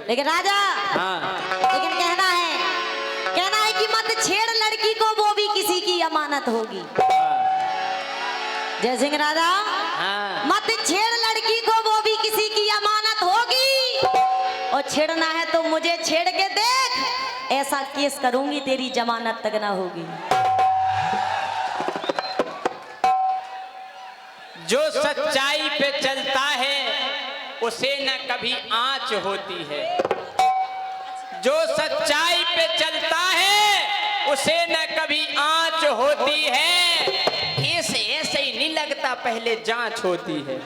लेकिन राजा लेकिन कहना है कि मत छेड़ लड़की को, वो भी किसी की अमानत होगी। जय सिंह राजा। मत छेड़ लड़की को, वो भी किसी की अमानत होगी। और छेड़ना है तो मुझे छेड़ के देख, ऐसा केस करूंगी तेरी जमानत तक ना होगी। जो सच्चाई पे चलता है उसे न कभी आंच होती है। जो सच्चाई पे चलता है उसे न कभी आंच होती है। ऐसे ही नहीं लगता, पहले जांच होती है।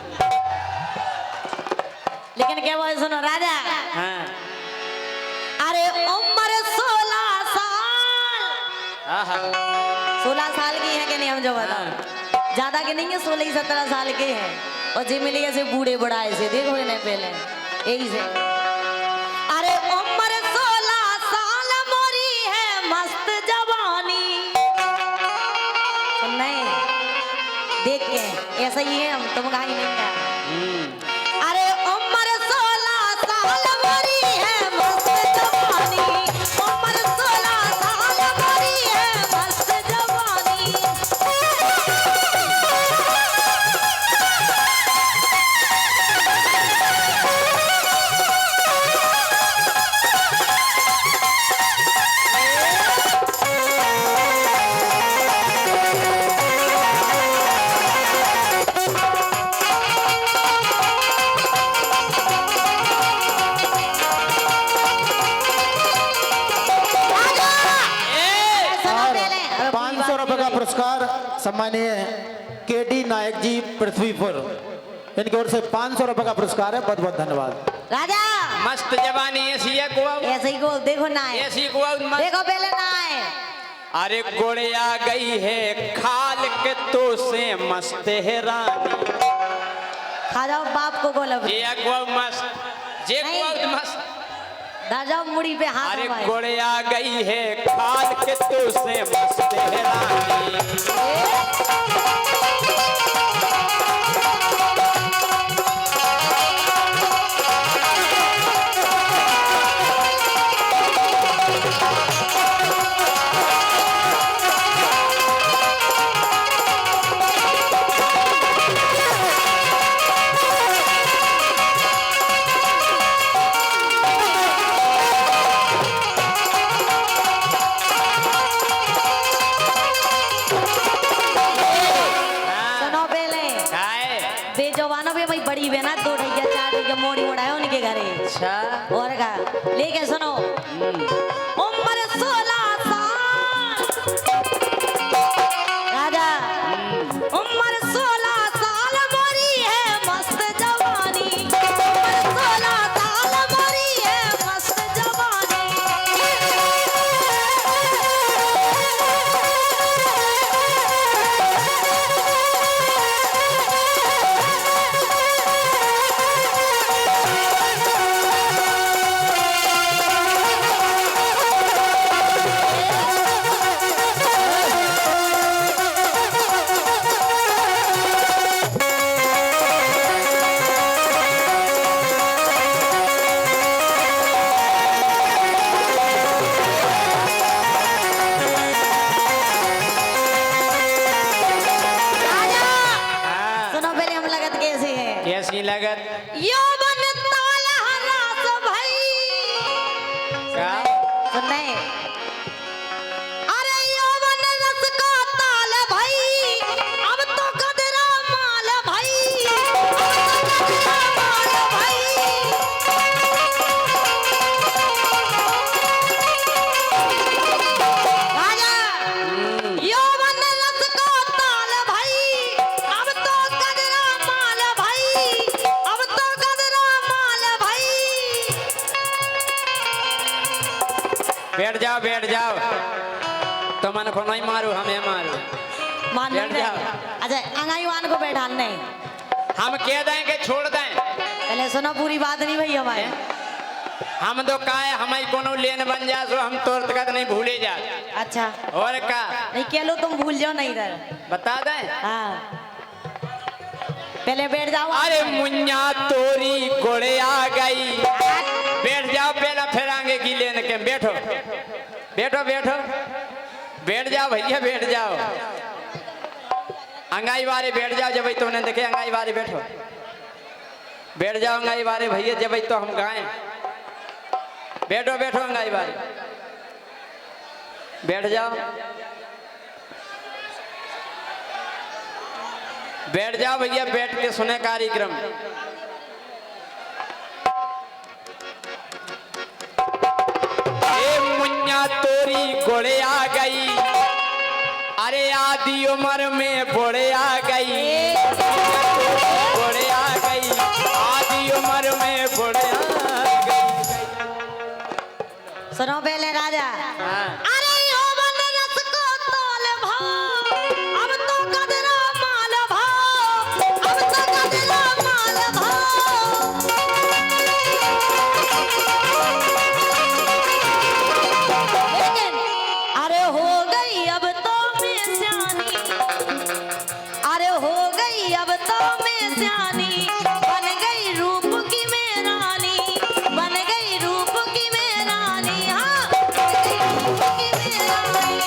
लेकिन क्या वो सुनो राजा। अरे उम्र 16 साल। 16 साल की है कि नहीं, हम जो बताओ ज्यादा के नहीं है, 16-17 साल के हैं। और जी मिली ऐसे बूढ़े बढ़ाए से देखो इन्हें पहले यही से। अरे उम्र 16 साल मोरी है मस्त जवानी। नहीं देख के ऐसा ही है, हम तुम कहीं नहीं है। अरे उम्र 16 साल मोरी है मस्त जवानी। उम्र 16 साल मोरी है मस्त जवानी। पुरस्कार सम्मानीय केडी नायक जी पृथ्वीपुर, इनकी ओर से 500 रुपए का पुरस्कार है। बहुत बहुत धन्यवाद। राजा मस्त जवानी ऐसी है ऐसे ही को देखो ना है, ऐसी को देखो पहले ना है। अरे गोड़े आ गई है खाल के तो से मस्त है रानी। खा जाओ बाप को गोलब मस्त दादा मुड़ी पे हाथ। अरे गोड़े आ गई है खाल के तो से मस्त है रानी। बड़ी बहना 2 ढैया 4 ढैया मोड़ी उड़ाया उनके घरे। अच्छा और का लेके सुनो उम्र 16 साल राजा। उम्र 16 साल मोरी है मस्त जवानी। उम्र 16 साल मोरी है मस्त जवानी। कैसी लगत यौवन ताल हरास भाई। क्या सुनने अरे यौवन रस का ताल भाई। अब तो कदरा माल भाई। अब तो कदरा माल भाई। राजा यौवन रस का ताल भाई। अब तो कदरा माल भाई। अब तो कदरा माल भाई। बैठ जाओ तो मन को नहीं मारू, हमें मारू। मान बैठ जाओ। अच्छा अंगाईवान को बैठाने हम कह दें कि छोड़ दें, पहले सुनो पूरी बात नहीं भैया हमारे। हम तो का है हमारी कोनो लेन बन जा सो हम तोर तक नहीं भूले जा। अच्छा और का नहीं कह लो तुम भूल जाओ नहीं इधर बता दें। हाँ पहले बैठ जाओ। अरे मुन्ना तोरी गोड़े आ गई, बैठ जाओ फिरांगे की लेन के बैठो बैठो बैठो बैठ जाओ भैया बैठ जाओ अंगाई वाले बैठ जाओ जब तुमने देखे अंगाई वाले बैठो बैठ जाओ अंगाई वाले भैया जब तो हम गाएं बैठो बैठो अंगाई वाले बैठ जाओ बैठ जाओ भैया बैठ के सुने कार्यक्रम मुन्ना तोरी गोड़े आ गई अरे आधी उम्र में बोड़े आ गई बोड़े आ गई आधी उम्र में बोड़े आ गई सुनो पहले राजा हाँ। अरे यो बन रस को तोल भाव अब तो कदरा माल भाव अब तो कदरा माल भाव लेकिन अरे हो गई अब तो मैं सियानी अरे हो गई अब तो मैं सियानी बन गई रूप की मैं रानी बन गई रूप की मैं रानी हाँ बन गई रूप की मैं रानी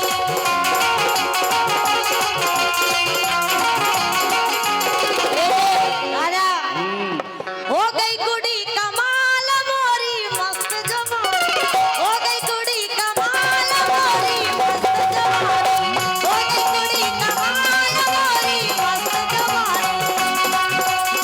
राजा हो गई कुड़ी कमाल मोरी मस्त जवानी हो गई कुड़ी कमाल मोरी मस्त जवानी हो गई कुड़ी कमाल मोरी मस्त जवानी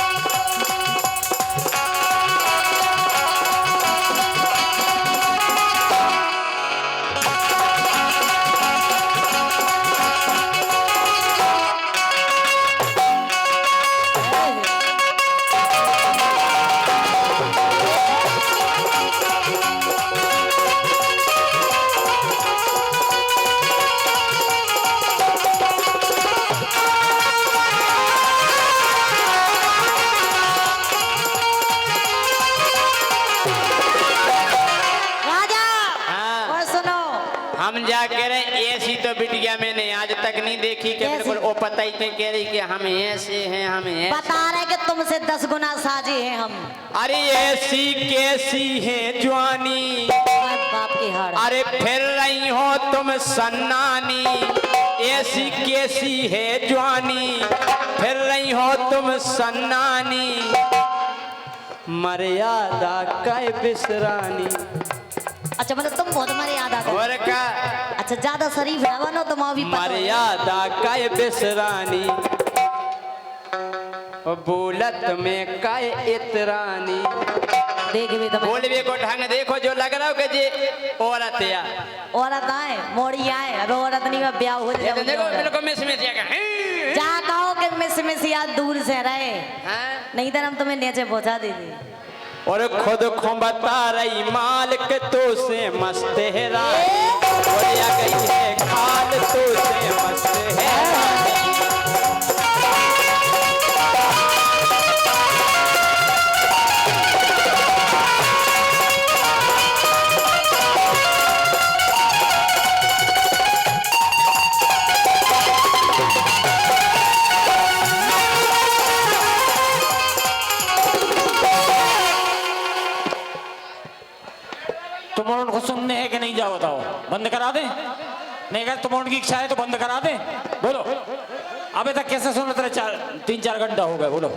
राजा हाँ। और सुनो हम जा कह रहे ऐसी तो बिटिया मैंने आज तक नहीं देखी कि कैसी? बिल्कुल वो पता ही नहीं कह रही कि हम ऐसे हैं हम ऐसे बता रहे कि तुमसे 10 गुना साजी हैं हम अरे ऐसी कैसी है जवानी बाप की हाड़ अरे फिर रही हो तुम सन्नानी ऐसी कैसी है जवानी फिर रही हो तुम सन्नानी मर्यादा का बिसरानी अच्छा मतलब तुम बहुत मर्यादा कर और का अच्छा ज्यादा शरीफ ना बनो तुम अभी पता है। मर्यादा का बिसरानी बोलत में काय इतरानी देख भी तुम्हें बोलवे को ढंग देखो जो लग रहा हो कि जी औरत या औरत आए मोड़ी आए अब औरत नहीं में ब्याह हो ये तो देखो जाए बिल्कुल मिस मिस जाएगा जा कहो कि मिस याद दूर से रहे नहीं तो हम तुम्हें नीचे पहुंचा देते और खुद को बता रही मालिक तो से मस्त है रानी बोलिया गई है खाल तो से मस्त है रानी तुम उनको सुनने है कि नहीं जाओ बताओ बंद करा दे नहीं अगर तुम उनकी इच्छा है तो बंद करा दे बोलो अबे तक कैसे सुन रहे 3-4 घंटा हो गए बोलो